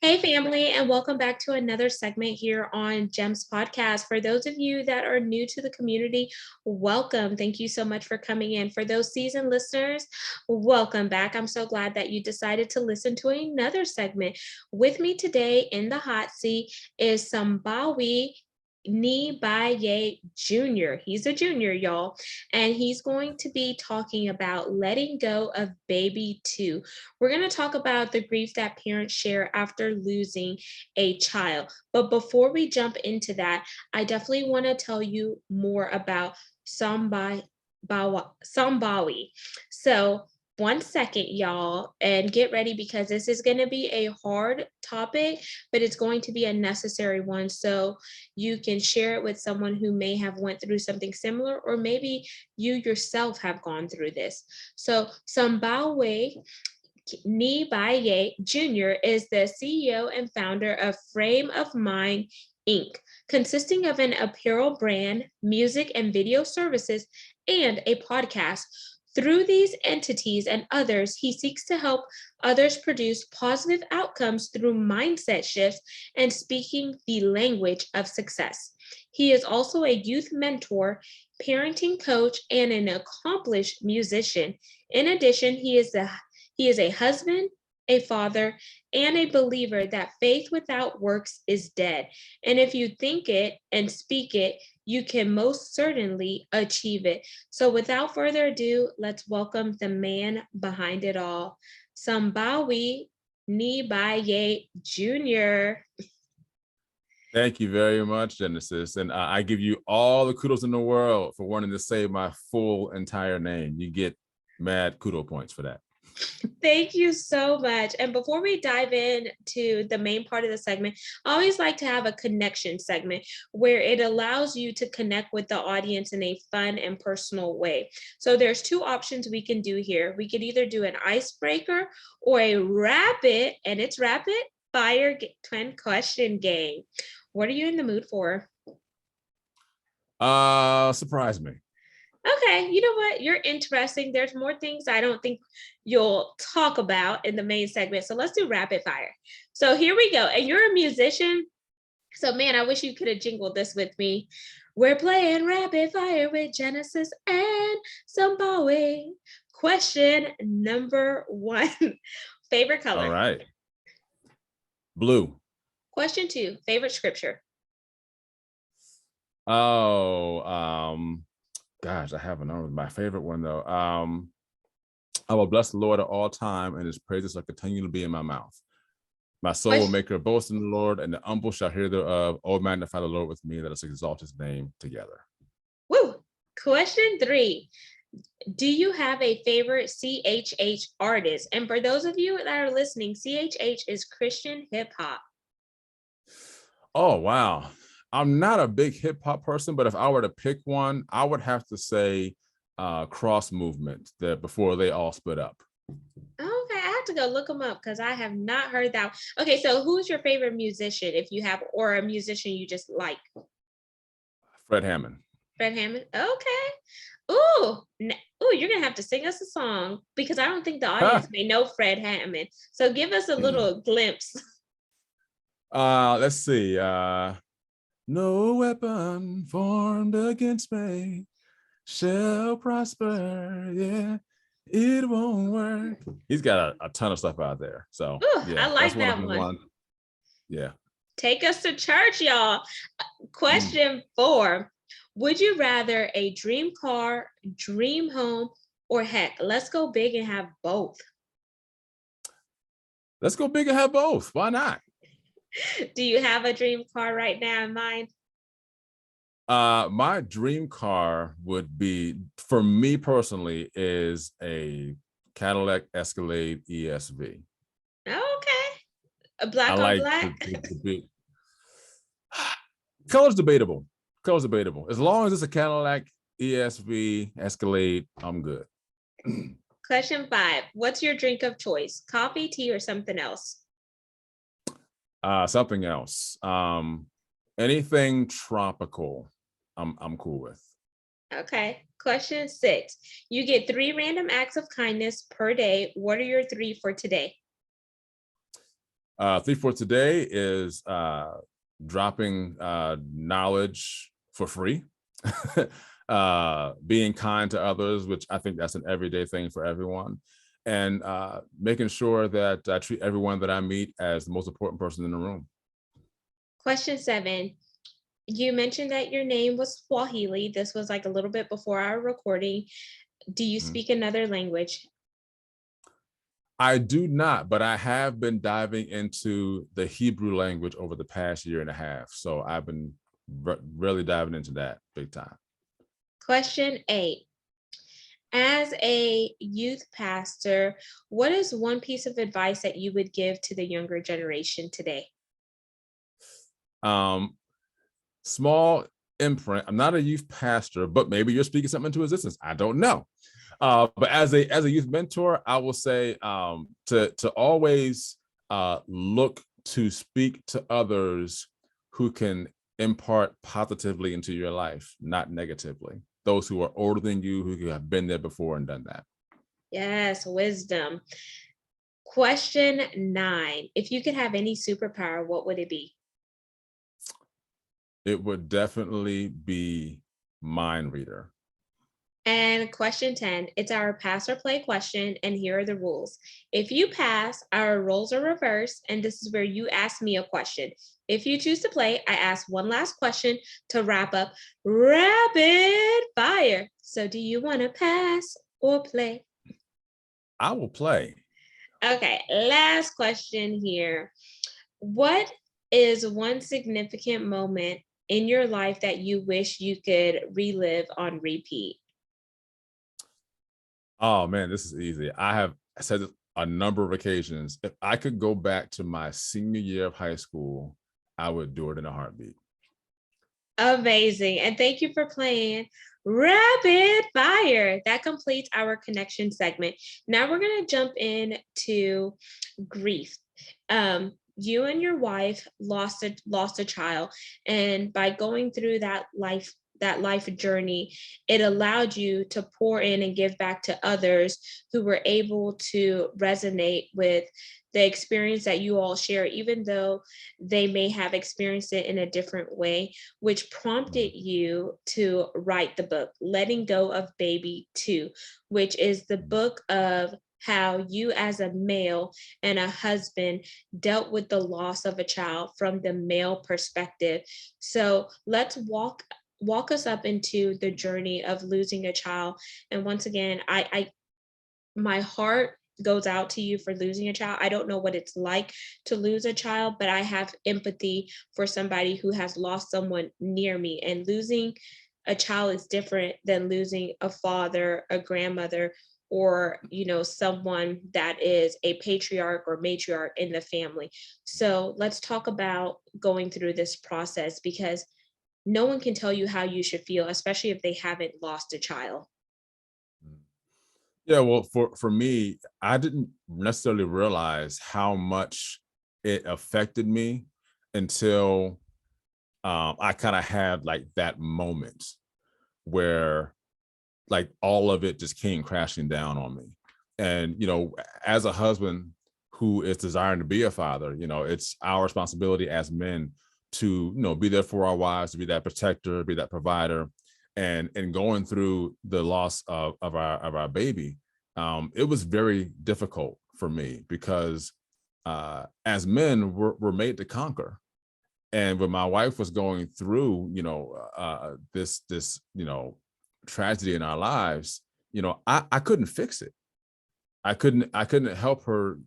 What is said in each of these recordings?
Hey, family, and welcome back to another segment here on GEMS Podcast. For those of you that are new to the community, welcome. Thank you so much for coming in. For those seasoned listeners, welcome back. I'm so glad that you decided to listen to another segment. With me today in the hot seat is Som-bawi Knibye Jr. He's a junior, y'all, and he's going to be talking about letting go of baby two. We're going to talk about the grief that parents share after losing a child. But before we jump into that, I definitely want to tell you more about Som-bawi. So, one second, y'all, and get ready because this is going to be a hard topic, but it's going to be a necessary one. So you can share it with someone who may have went through something similar, or maybe you yourself have gone through this. So Som-bawi Knibye Jr. is the CEO and founder of Frame of Mind Inc., consisting of an apparel brand, music and video services, and a podcast. Through these entities and others, he seeks to help others produce positive outcomes through mindset shifts and speaking the language of success. He is also a youth mentor, parenting coach, and an accomplished musician. In addition, he is a husband, a father, and a believer that faith without works is dead. And if you think it and speak it, you can most certainly achieve it. So without further ado, let's welcome the man behind it all, Som-bawi Knibye Jr. Thank you very much, Genesis. And I give you all the kudos in the world for wanting to say my full entire name. You get mad kudo points for that. Thank you so much. And before we dive into the main part of the segment, I always like to have a connection segment where it allows you to connect with the audience in a fun and personal way. So there's two options we can do here. We could either do an icebreaker or a rapid fire twin question game. What are you in the mood for? Surprise me. Okay, you know what? You're interesting. There's more things I don't think you'll talk about in the main segment. So let's do rapid fire. So here we go. And you're a musician. So man, I wish you could have jingled this with me. We're playing rapid fire with Genesis and Som-bawi. Question number 1. Favorite color? All right. Blue. Question 2. Favorite scripture? Gosh, I have another. My favorite one though. I will bless the Lord at all time, and his praises shall continue to be in my mouth. My soul will make her boast in the Lord, and the humble shall hear thereof. Oh, magnify the Lord with me, let us exalt his name together. Woo! Question 3. Do you have a favorite CHH artist? And for those of you that are listening, CHH is Christian hip hop. Oh, wow. I'm not a big hip hop person, but if I were to pick one, I would have to say Cross Movement, that before they all split up. Okay, I have to go look them up because I have not heard that. Okay, so who's your favorite musician, if you have, or a musician you just like? Fred Hammond. Fred Hammond. Okay. Ooh, you're gonna have to sing us a song because I don't think the audience may know Fred Hammond. So give us a little glimpse. Let's see. No weapon formed against me shall prosper. Yeah, it won't work. He's got a ton of stuff out there. So yeah, I like that one. Yeah. Take us to church, y'all. Question 4. Would you rather a dream car, dream home, or heck, let's go big and have both? Let's go big and have both. Why not? Do you have a dream car right now in mind? My dream car would be, for me personally, is a Cadillac Escalade ESV. Okay. A black on black? Color's debatable. As long as it's a Cadillac ESV Escalade, I'm good. Question 5. What's your drink of choice? Coffee, tea, or something else? Something else. Anything tropical, I'm cool with. Okay. Question 6. You get 3 random acts of kindness per day. What are your 3 for today? Theme for today is dropping knowledge for free, being kind to others, which I think that's an everyday thing for everyone, and making sure that I treat everyone that I meet as the most important person in the room. Question 7. You mentioned that your name was Swahili. This was like a little bit before our recording. Do you Mhm. speak another language? I do not, but I have been diving into the Hebrew language over the past year and a half. So I've been really diving into that big time. Question 8. As a youth pastor, what is one piece of advice that you would give to the younger generation today? Um, Small imprint. I'm not a youth pastor, but maybe you're speaking something into existence. I don't know. But as a youth mentor, I will say to always look to speak to others who can impart positively into your life, not negatively. Those who are older than you, who have been there before and done that. Yes, wisdom. Question 9. If you could have any superpower, what would it be? It would definitely be mind reader. And question 10, it's our pass or play question, and here are the rules. If you pass, our roles are reversed, and this is where you ask me a question. If you choose to play, I ask one last question to wrap up rapid fire. So, do you want to pass or play? I will play. Okay, last question here. What is one significant moment in your life that you wish you could relive on repeat? Oh man, this is easy. I have said this a number of occasions. If I could go back to my senior year of high school, I would do it in a heartbeat. Amazing. And thank you for playing Rapid Fire. That completes our connection segment. Now we're going to jump in to grief. You and your wife lost a child, and by going through that life journey, it allowed you to pour in and give back to others who were able to resonate with the experience that you all share, even though they may have experienced it in a different way, which Mhm. prompted you to write the book, Letting Go of Baby 2, which is the Mhm. book of how you, as a male and a husband, dealt with the loss of a child from the male perspective. So let's walk us up into the journey of losing a child. And once again, I my heart goes out to you for losing a child. I don't know what it's like to lose a child, but I have empathy for somebody who has lost someone near me. And losing a child is different than losing a father, a grandmother, or someone that is a patriarch or matriarch in the family. So let's talk about going through this process, because no one can tell you how you should feel, especially if they haven't lost a child. Yeah, well, for me, I didn't necessarily realize how much it affected me until I kind of had like that moment where like all of it just came crashing down on me. And as a husband who is desiring to be a father, it's our responsibility as men to be there for our wives, to be that protector, be that provider. And going through the loss of our baby, it was very difficult for me because as men we're made to conquer. And when my wife was going through this tragedy in our lives, I couldn't fix it. I couldn't help her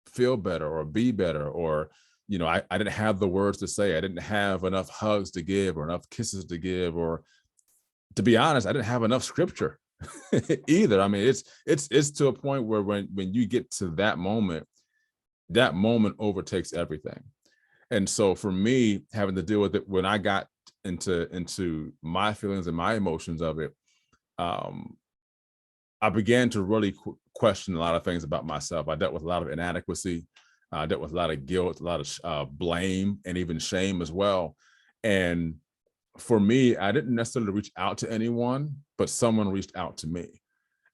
feel better or be better, or I didn't have the words to say. I didn't have enough hugs to give or enough kisses to give, or to be honest, I didn't have enough scripture either. I mean, it's to a point where when you get to that moment overtakes everything. And so for me, having to deal with it when I got into my feelings and my emotions of it, um, I began to really question a lot of things about myself. I dealt with a lot of inadequacy. I dealt with a lot of guilt, a lot of blame, and even shame as well. And for me, I didn't necessarily reach out to anyone, but someone reached out to me.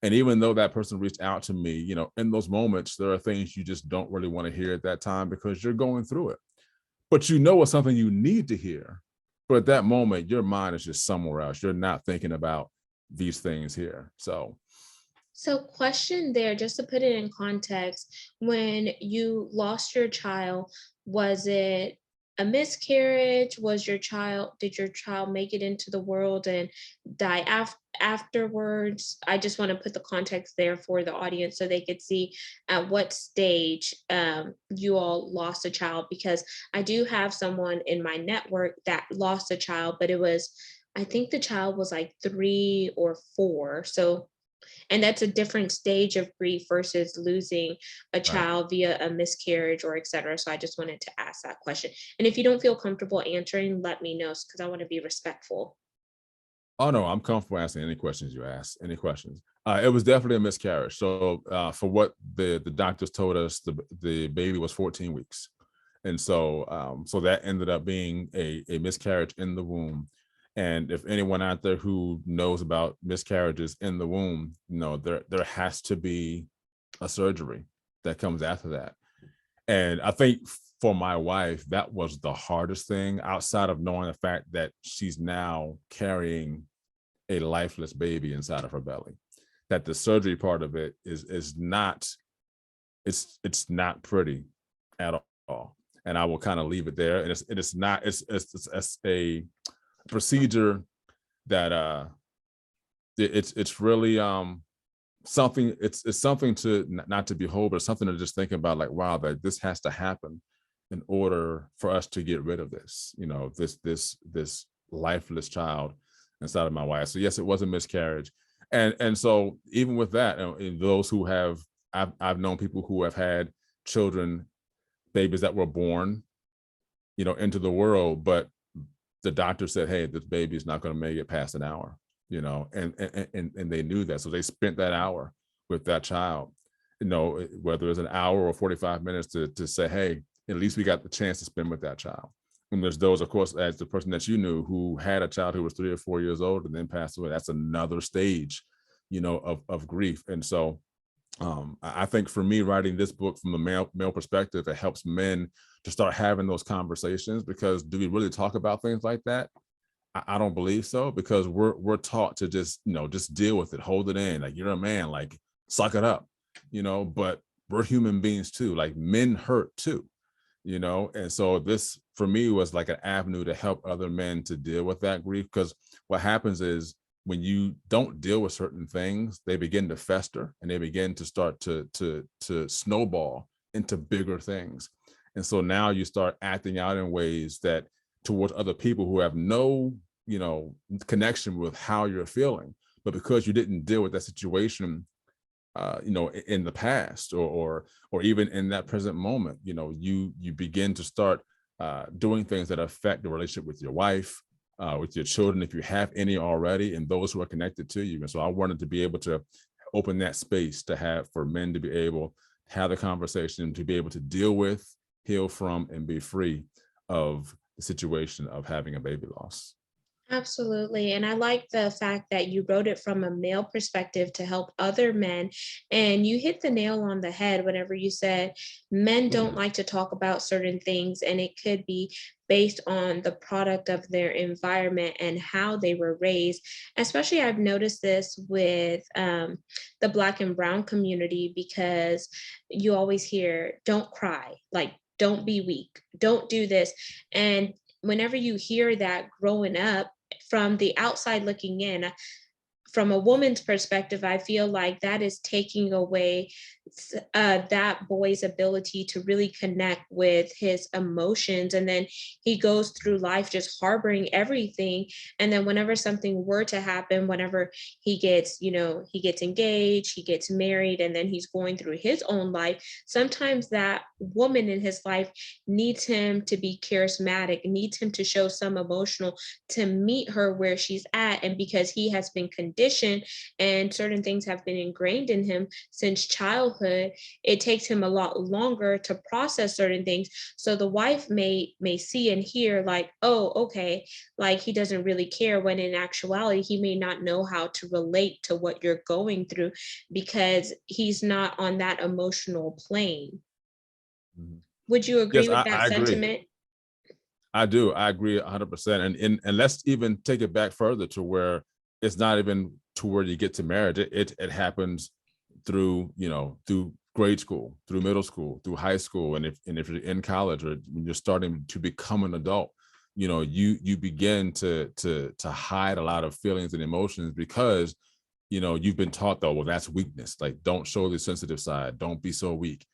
And even though that person reached out to me, you know, in those moments, there are things you just don't really want to hear at that time because you're going through it. But you know it's something you need to hear. But at that moment, your mind is just somewhere else. You're not thinking about these things here. So, question there, just to put it in context, when you lost your child, was it a miscarriage? Did your child make it into the world and die afterwards? I just want to put the context there for the audience so they could see at what stage you all lost a child, because I do have someone in my network that lost a child, but I think the child was like 3 or 4. So, and that's a different stage of grief versus losing a Right. child via a miscarriage or et cetera. So I just wanted to ask that question. And if you don't feel comfortable answering, let me know because I want to be respectful. Oh no, I'm comfortable answering any questions you ask. Any questions? It was definitely a miscarriage. So for what the doctors told us, the baby was 14 weeks, and so that ended up being a miscarriage in the womb. And if anyone out there who knows about miscarriages in the womb, you know there has to be a surgery that comes after that. And I think for my wife, that was the hardest thing outside of knowing the fact that she's now carrying a lifeless baby inside of her belly. That the surgery part of it is not it's not pretty at all. And I will kind of leave it there. And it's not it's a procedure that it's really something it's something to not to behold, but something to just think about, like, wow, that this has to happen in order for us to get rid of this, you know, this lifeless child inside of my wife. So yes, it was a miscarriage. And so even with that, those who have I've known people who have had children, babies that were born, you know, into the world, but the doctor said, hey, this baby is not going to make it past an hour, you know, and they knew that. So they spent that hour with that child, you know, whether it's an hour or 45 minutes to say, hey, at least we got the chance to spend with that child. And there's those, of course, as the person that you knew who had a child who was 3 or 4 years old and then passed away. That's another stage, you know, of grief. And so I think for me, writing this book from the male perspective, it helps men to start having those conversations, because do we really talk about things like that? I don't believe so, because we're taught to just, you know, just deal with it, hold it in, like, you're a man, like, suck it up, you know. But we're human beings too, like, men hurt too, you know. And so this for me was like an avenue to help other men to deal with that grief, because what happens is when you don't deal with certain things, they begin to fester and they begin to start to snowball into bigger things. And so now you start acting out in ways that towards other people who have no, you know, connection with how you're feeling, but because you didn't deal with that situation, you know, in the past, or even in that present moment, you know, you begin to start doing things that affect the relationship with your wife, with your children, if you have any already, and those who are connected to you. And so I wanted to be able to open that space to have for men to be able to have the conversation, to be able to deal with, heal from, and be free of the situation of having a baby loss. Absolutely. And I like the fact that you wrote it from a male perspective to help other men. And you hit the nail on the head whenever you said men don't like to talk about certain things, and it could be based on the product of their environment and how they were raised. Especially, I've noticed this with the Black and Brown community, because you always hear, don't cry, like, don't be weak, don't do this. And whenever you hear that growing up, from the outside looking in, from a woman's perspective, I feel like that is taking away that boy's ability to really connect with his emotions. And then he goes through life just harboring everything. And then whenever something were to happen, whenever he gets, you know, he gets engaged, he gets married, and then he's going through his own life, sometimes that woman in his life needs him to be charismatic, needs him to show some emotional to meet her where she's at. And because he has been conditioned and certain things have been ingrained in him since childhood, childhood, it takes him a lot longer to process certain things. So the wife may see and hear like, oh, okay, like he doesn't really care, when in actuality he may not know how to relate to what you're going through because he's not on that emotional plane. Mhm. Would you Yes, agree with that I agree. sentiment? I do. I agree 100%. And let's even take it back further to where it's not even to where you get to marriage. It happens through, through grade school, through middle school, through high school, and if you're in college or when you're starting to become an adult, you begin to hide a lot of feelings and emotions because you've been taught though, well, that's weakness. Like, don't show the sensitive side. Don't be so weak.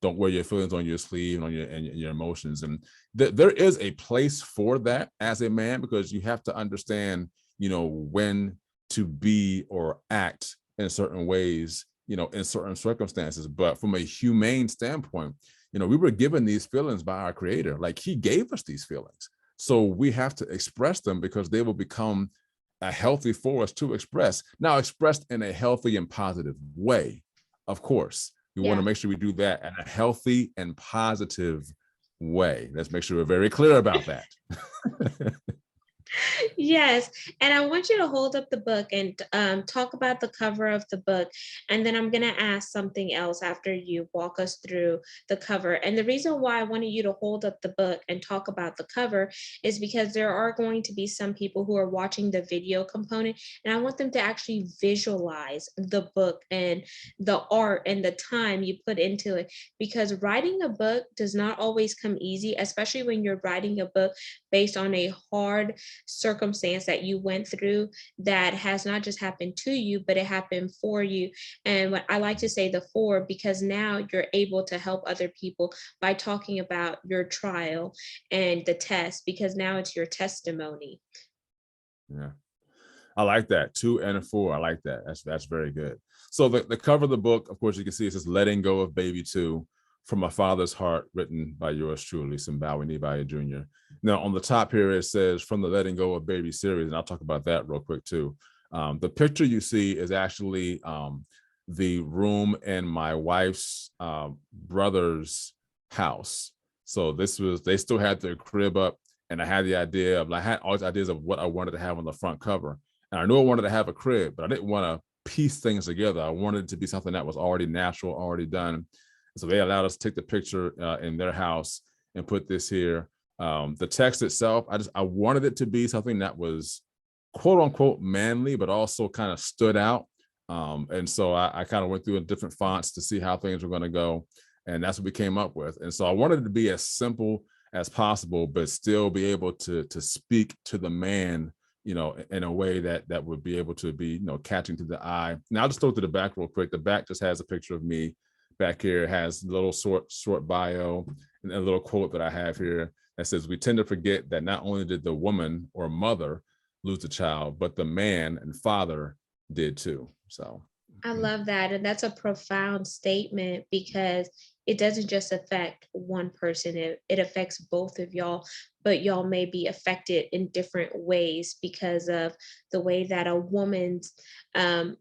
Don't wear your feelings on your sleeve and on your emotions. And there is a place for that as a man, because you have to understand, when to be or act in certain ways, in certain circumstances. But from a humane standpoint, we were given these feelings by our creator. Like, he gave us these feelings. So we have to express them because they will become a healthy force to express. Now, expressed in a healthy and positive way, of course. We want to Yeah. make sure we do that in a healthy and positive way. Let's make sure we're very clear about that. Yes, and I want you to hold up the book and talk about the cover of the book, and then I'm going to ask something else after you walk us through the cover. And the reason why I wanted you to hold up the book and talk about the cover is because there are going to be some people who are watching the video component, and I want them to actually visualize the book and the art and the time you put into it, because writing a book does not always come easy, especially when you're writing a book based on a hard circumstance that you went through that has not just happened to you, but it happened for you. And what I like to say the for, because now you're able to help other people by talking about your trial and the test, because now it's your testimony. Yeah. I like that. 2 and a 4. I like that. That's very good. So the cover of the book, of course, you can see it says "Letting Go of Baby 2 from a Father's Heart," written by yours truly, Som-bawi Knibye Jr. Now, on the top here, it says "From the Letting Go of Baby" series, and I'll talk about that real quick too. The picture you see is actually the room in my wife's brother's house. So they still had their crib up, and I had the idea of, I had all these ideas of what I wanted to have on the front cover. And I knew I wanted to have a crib, but I didn't want to piece things together. I wanted it to be something that was already natural, already done. So they allowed us to take the picture in their house and put this here. The text itself, I wanted it to be something that was quote unquote manly, but also kind of stood out. And so I kind of went through different fonts to see how things were going to go. And that's what we came up with. And so I wanted it to be as simple as possible, but still be able to speak to the man, in a way that would be able to be, catching to the eye. Now I'll just go to the back real quick. The back just has a picture of me. Back here has a little short bio and a little quote that I have here that says, "We tend to forget that not only did the woman or mother lose a child, but the man and father did too." So I love that. And that's a profound statement, because it doesn't just affect one person, it affects both of y'all, but y'all may be affected in different ways because of the way that a woman's um,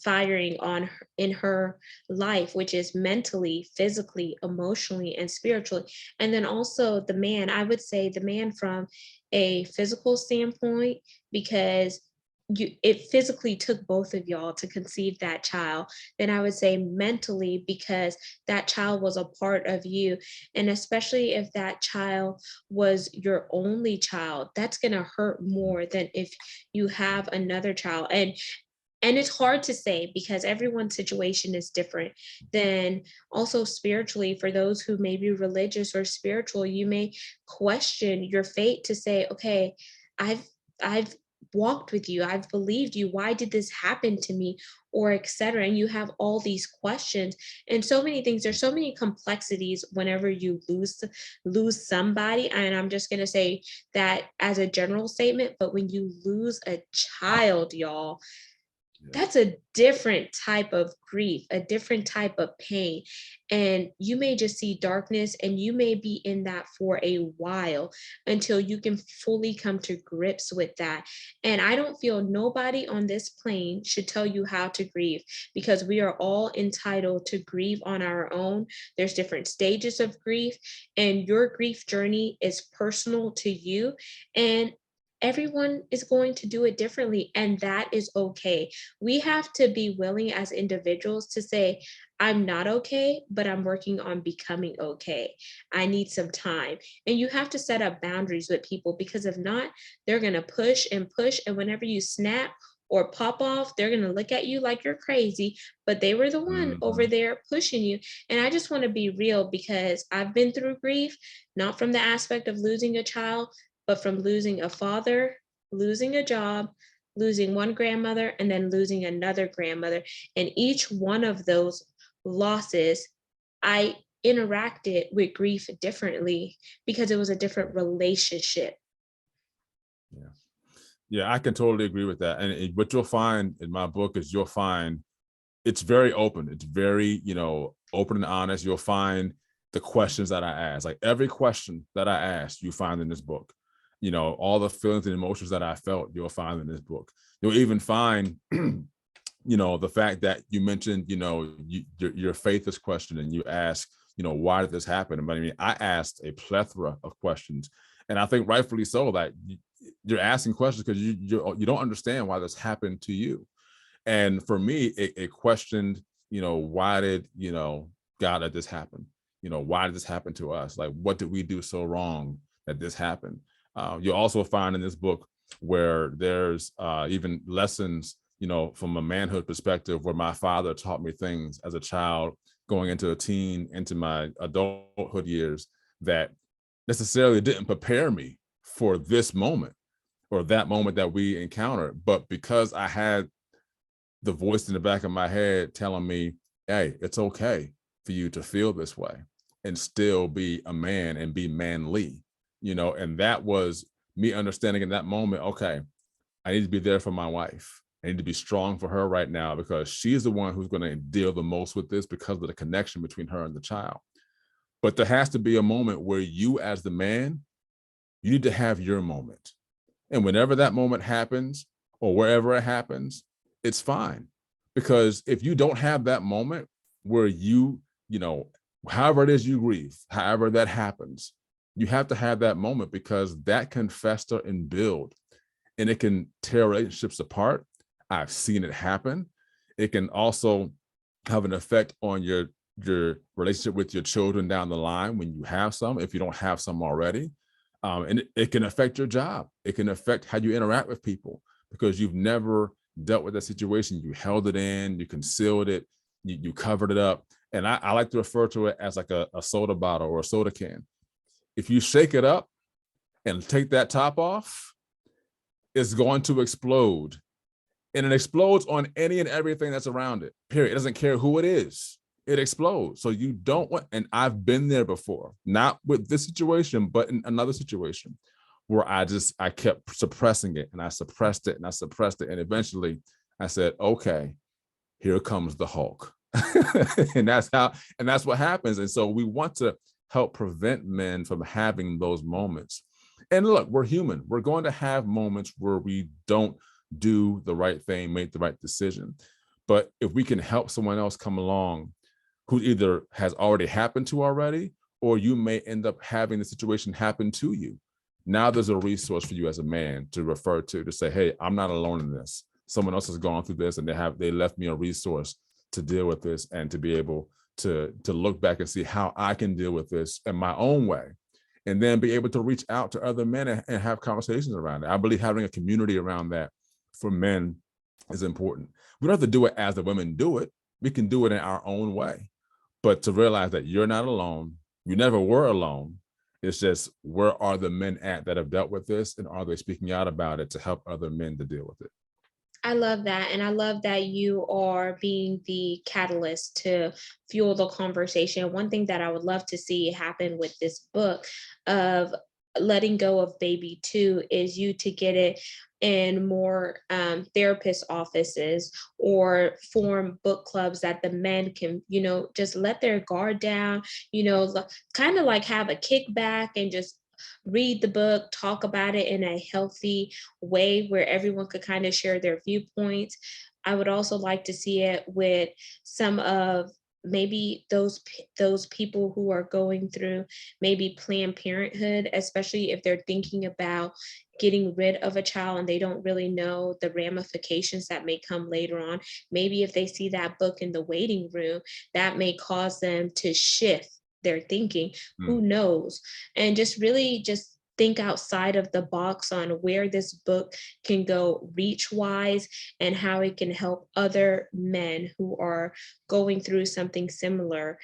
firing on in her life, which is mentally, physically, emotionally, and spiritually. And then also the man, I would say the man from a physical standpoint, because it physically took both of y'all to conceive that child. Then I would say mentally, because that child was a part of you. And especially if that child was your only child, that's going to hurt more than if you have another child. And it's hard to say because everyone's situation is different. Then also spiritually, for those who may be religious or spiritual, you may question your fate to say, okay, I've walked with you, I've believed you, why did this happen to me, or etc. And you have all these questions and so many things. There's so many complexities whenever you lose somebody. And I'm just going to say that as a general statement, but when you lose a child, y'all, Yeah. That's a different type of grief, a different type of pain. And you may just see darkness and you may be in that for a while until you can fully come to grips with that. And I don't feel nobody on this plane should tell you how to grieve because we are all entitled to grieve on our own. There's different stages of grief, and your grief journey is personal to you. And everyone is going to do it differently, and that is okay. We have to be willing as individuals to say, I'm not okay, but I'm working on becoming okay. I need some time. And you have to set up boundaries with people because if not, they're going to push and push. And whenever you snap or pop off, they're going to look at you like you're crazy, but they were the one over Mhm. there pushing you. And I just want to be real because I've been through grief, not from the aspect of losing a child, but from losing a father, losing a job, losing one grandmother, and then losing another grandmother. And each one of those losses, I interacted with grief differently because it was a different relationship. Yeah. Yeah, I can totally agree with that. And what you'll find in my book is you'll find it's very open. It's very, open and honest. You'll find the questions that I ask. Like every question that I asked, you find in this book. All the feelings and emotions that I felt, you'll find in this book. You'll even find, the fact that you mentioned, your faith is questioned and you ask, why did this happen? But I mean, I asked a plethora of questions, and I think rightfully so. That you're asking questions because you don't understand why this happened to you. And for me, it questioned, why did, God let this happen? Why did this happen to us? Like, what did we do so wrong that this happened? You'll also find in this book where there's even lessons, from a manhood perspective, where my father taught me things as a child, going into a teen, into my adulthood years, that necessarily didn't prepare me for this moment or that moment that we encountered. But because I had the voice in the back of my head telling me, hey, it's okay for you to feel this way and still be a man and be manly, and that was me understanding in that moment, okay, I need to be there for my wife. I need to be strong for her right now because she's the one who's going to deal the most with this because of the connection between her and the child. But there has to be a moment where you, as the man, you need to have your moment. And whenever that moment happens or wherever it happens, it's fine. Because if you don't have that moment where however it is you grieve, however that happens, you have to have that moment because that can fester and build and it can tear relationships apart. I've seen it happen. It can also have an effect on your relationship with your children down the line when you have some, if you don't have some already. And it can affect your job. It can affect how you interact with people because you've never dealt with that situation. You held it in, you concealed it, you covered it up. And I like to refer to it as like a soda bottle or a soda can. If you shake it up and take that top off, it's going to explode. And it explodes on any and everything that's around it, period. It doesn't care who it is. It explodes. So you don't want, and I've been there before, not with this situation, but in another situation where I kept suppressing it and I suppressed it and I suppressed it. And eventually I said, okay, here comes the Hulk. and that's what happens. And so we want to help prevent men from having those moments. And look, we're human. We're going to have moments where we don't do the right thing, make the right decision. But if we can help someone else come along who either has already happened to already, or you may end up having the situation happen to you, now there's a resource for you as a man to refer to say, hey, I'm not alone in this. Someone else has gone through this and they left me a resource to deal with this and to be able to look back and see how I can deal with this in my own way. And then be able to reach out to other men and have conversations around it. I believe having a community around that for men is important. We don't have to do it as the women do it. We can do it in our own way. But to realize that you're not alone, you never were alone. It's just, where are the men at that have dealt with this? And are they speaking out about it to help other men to deal with it? I love that. And I love that you are being the catalyst to fuel the conversation. One thing that I would love to see happen with this book of letting go of baby two is you to get it in more therapist offices or form book clubs that the men can, just let their guard down, kind of like have a kickback and just read the book, talk about it in a healthy way where everyone could kind of share their viewpoints. I would also like to see it with some of maybe those people who are going through maybe Planned Parenthood, especially if they're thinking about getting rid of a child and they don't really know the ramifications that may come later on. Maybe if they see that book in the waiting room, that may cause them to shift their thinking. Who Mm. knows? And just really just think outside of the box on where this book can go reach wise and how it can help other men who are going through something similar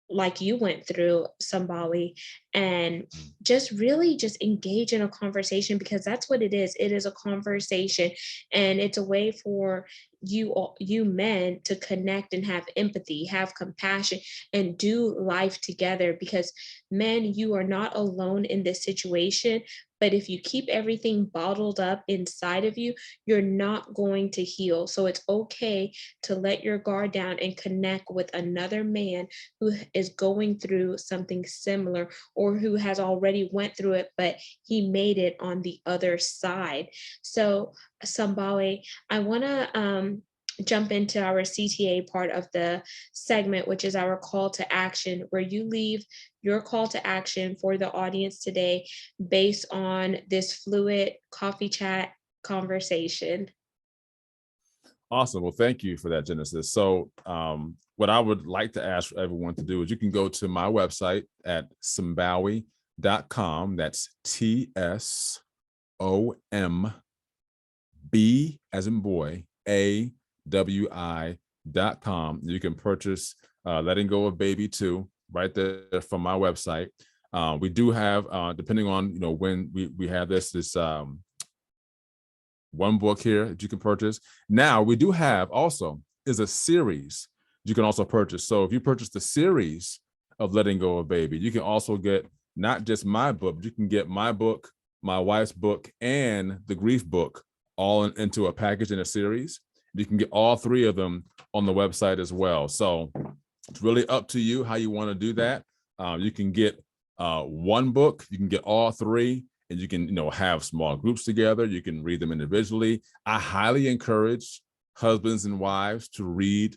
like you went through, Sombawi, and Mm. just really just engage in a conversation because that's what it is. It is a conversation, and it's a way for you men to connect and have empathy, have compassion, and do life together. Because men, you are not alone in this situation. But if you keep everything bottled up inside of you, you're not going to heal. So it's okay to let your guard down and connect with another man who is going through something similar or who has already went through it, but he made it on the other side. So, Sambawe, I want to jump into our CTA part of the segment, which is our call to action, where you leave your call to action for the audience today based on this fluid coffee chat conversation. Awesome. Well, thank you for that, Genesis. So what I would like to ask everyone to do is you can go to my website at Tsombawi.com. That's TSOMB as in boy, AWI.com. You can purchase Letting Go of Baby 2 right there from my website. We do have, depending on when we have this one book here that you can purchase. Now we do have also is a series you can also purchase. So if you purchase the series of Letting Go of Baby, you can also get not just my book, but you can get my book, my wife's book, and the grief book all into a package in a series. You can get all three of them on the website as well. So it's really up to you how you want to do that. You can get one book, you can get all three, and you can have small groups together. You can read them individually. I highly encourage husbands and wives to read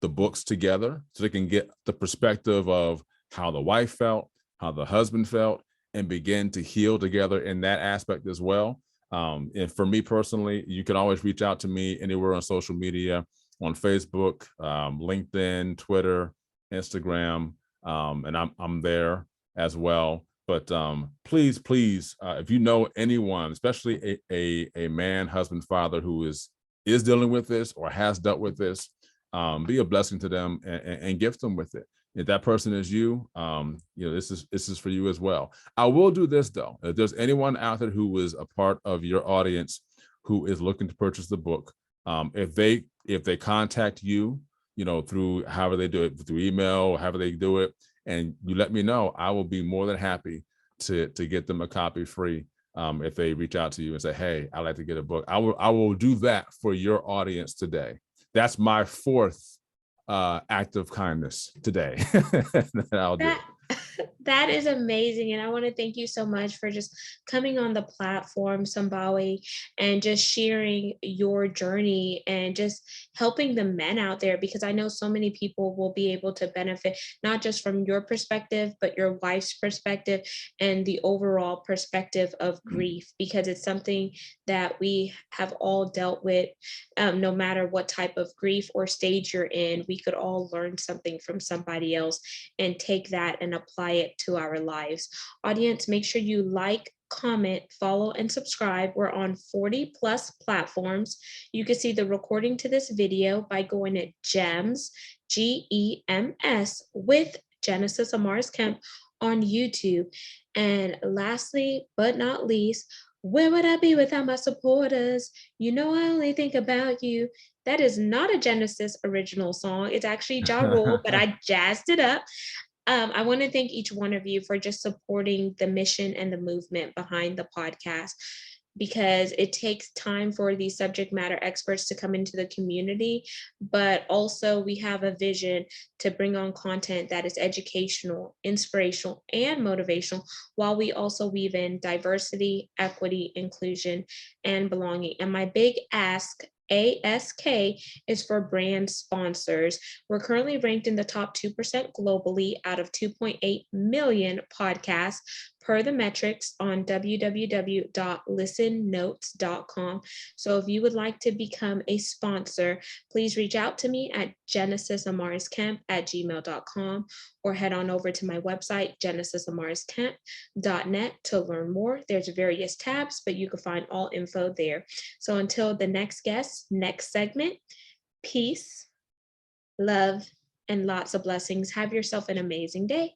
the books together so they can get the perspective of how the wife felt, how the husband felt, and begin to heal together in that aspect as well. And for me personally, you can always reach out to me anywhere on social media, on Facebook, LinkedIn, Twitter, Instagram, and I'm there as well. But please, if you know anyone, especially a man, husband, father who is dealing with this or has dealt with this, be a blessing to them and gift them with it. If that person is you, this is for you as well. I will do this though. If there's anyone out there who is a part of your audience who is looking to purchase the book, if they contact you, through however they do it, through email or however they do it, and you let me know, I will be more than happy to get them a copy free. If they reach out to you and say, hey, I'd like to get a book, I will do that for your audience today. That's my fourth act of kindness today that I'll do. That is amazing. And I want to thank you so much for just coming on the platform, Sombawi, and just sharing your journey and just helping the men out there, because I know so many people will be able to benefit, not just from your perspective, but your wife's perspective and the overall perspective of grief, because it's something that we have all dealt with. No matter what type of grief or stage you're in, we could all learn something from somebody else and take that and apply it to our lives. Audience, make sure you like, comment, follow, and subscribe. We're on 40 plus platforms. You can see the recording to this video by going to GEMS, GEMS, with Genesis Amaris Kemp on YouTube. And lastly, but not least, where would I be without my supporters? You know I only think about you. That is not a Genesis original song. It's actually Ja Rule, but I jazzed it up. I want to thank each one of you for just supporting the mission and the movement behind the podcast, because it takes time for these subject matter experts to come into the community, but also we have a vision to bring on content that is educational, inspirational, and motivational, while we also weave in diversity, equity, inclusion, and belonging. And my big ASK is for brand sponsors. We're currently ranked in the top 2% globally out of 2.8 million podcasts per the metrics on www.listennotes.com. So if you would like to become a sponsor, please reach out to me at genesisamarisKemp@gmail.com, or head on over to my website, genesisamarisKemp.net, to learn more. There's various tabs, but you can find all info there. So until the next guest, next segment, peace, love, and lots of blessings. Have yourself an amazing day.